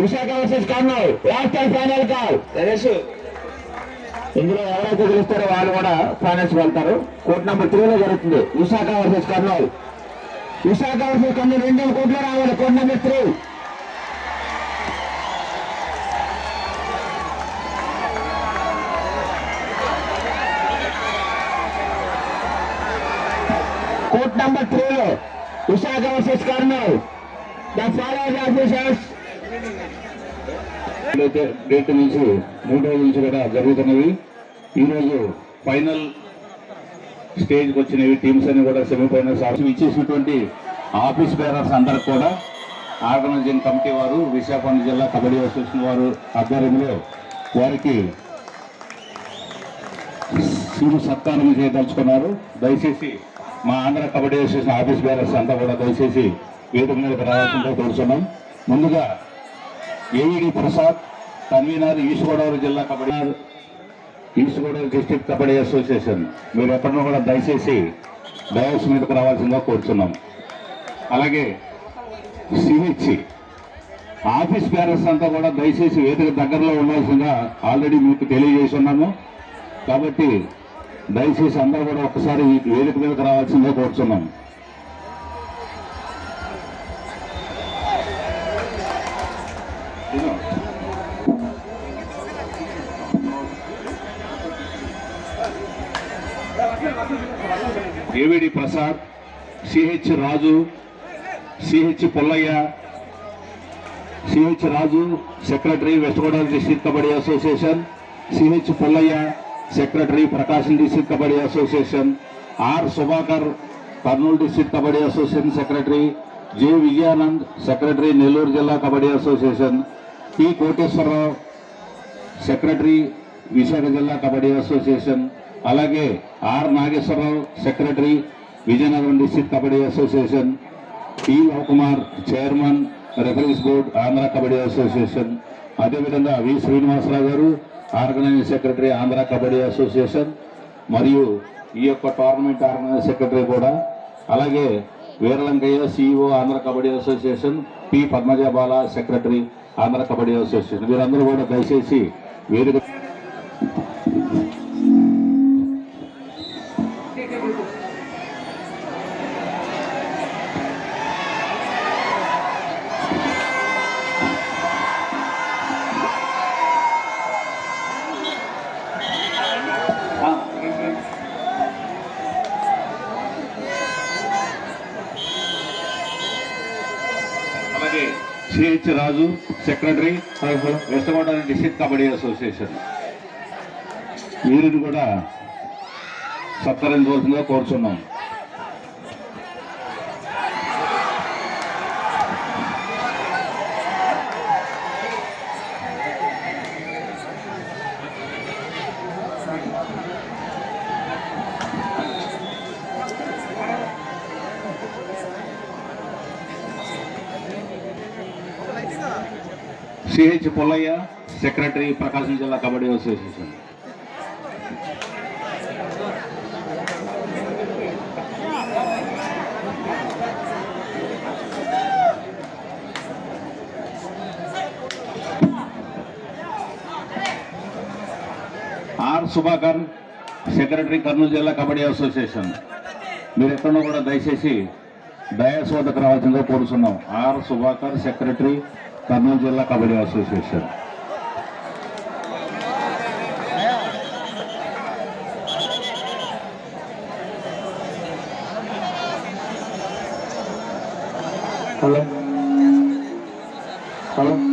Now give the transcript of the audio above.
Visakha versus Kurnool last and final call. ఇందులో ఎవరైతే గెలుస్తారో వాళ్ళు కూడా ఫైనల్స్ వెళ్తారు. కోర్టు నెంబర్ 3లో జరుగుతుంది విశాఖ వర్సెస్ కర్నూలు. విశాఖ వర్సెస్ కర్నూలు 2 కోర్టులో రావాలి. Court number 3. కోర్టు నెంబర్ 3లో Visakha versus Kurnool. The followers officers date నుంచి 3 రోజుల నుంచి కూడా జరుగుతున్నవి. ఈరోజు ఫైనల్ స్టేజ్కి వచ్చినవి టీమ్స్ అని కూడా సెమీఫైనల్స్ ఇచ్చేసినటువంటి ఆఫీస్ బేరర్స్ అందరికి కూడా ఆర్గనైజింగ్ కమిటీ వారు విశాఖపట్నం జిల్లా కబడ్డీ అసోసియేషన్ వారు ఆధ్వర్యంలో వారికి సత్కారం చేయదలుచుకున్నారు. దయచేసి మా Andhra kabaddi association office bearers అంతా కూడా దయచేసి వేదిక మీదకి రావాల్సిందిగా కోరుతున్నాం. ముందుగా ఏవిడి ప్రసాద్, కన్వీనర్ ఈస్ట్ గోదావరి జిల్లా kabaddi, east Godavari district kabaddi association, మీరు ఎక్కడన్నా కూడా దయచేసి డయాస్ మీదకి రావాల్సిందిగా కోరుతున్నాం. అలాగే సిహెచ్ ఆఫీస్ బేరర్స్ అంతా కూడా దయచేసి వేదిక దగ్గరలో ఉండాల్సిందిగా ఆల్రెడీ మీకు తెలియజేసి ఉన్నాము. కాబట్టి దయచేసి అందరూ కూడా ఒక్కసారి వేదిక మీదకి రావాల్సిందిగా కోరుతున్నాం. A V D Prasad, C H Raju, C H Pullaiah, C H Raju secretary West Godavari district kabaddi association, C H Pullaiah secretary Prakasam district kabaddi association, R Subhakar Kurnool district kabaddi association secretary, J Vijayanand secretary Nellore జిల్లా kabaddi association, T Koteswararao secretary Visakha జిల్లా కబడ్డీ అసోసియేషన్, అలాగే R Nageswararao secretary Vizianagaram district kabaddi association, T Lavakumar chairman referees board Andhra kabaddi association, అదేవిధంగా V Srinivasarao గారు organising secretary Andhra kabaddi association మరియు ఈ యొక్క tournament organising secretary కూడా, అలాగే Veeralankaiah CEO Andhra kabaddi association, P Padmajabala secretary Andhra kabaddi association, వీరందరూ కూడా దయచేసి వేదిక C H Raju secretary West Godavari district kabaddi association, వీరిని కూడా సత్కరించవలసిందిగా కోరుచున్నాం. సిహెచ్ పుల్లయ్య సెక్రటరీ ప్రకాశం జిల్లా kabaddi association, R Subhakar secretary Kurnool జిల్లా కబడ్డీ అసోసియేషన్, మీరు ఎక్కడో కూడా దయచేసి డయాస్ వద్దకు రావాల్సిందిగా కోరుతున్నాం. ఆర్ సుభాకర్ సెక్రటరీ కర్నూలు జిల్లా కబడ్డీ అసోసియేషన్. Hello hello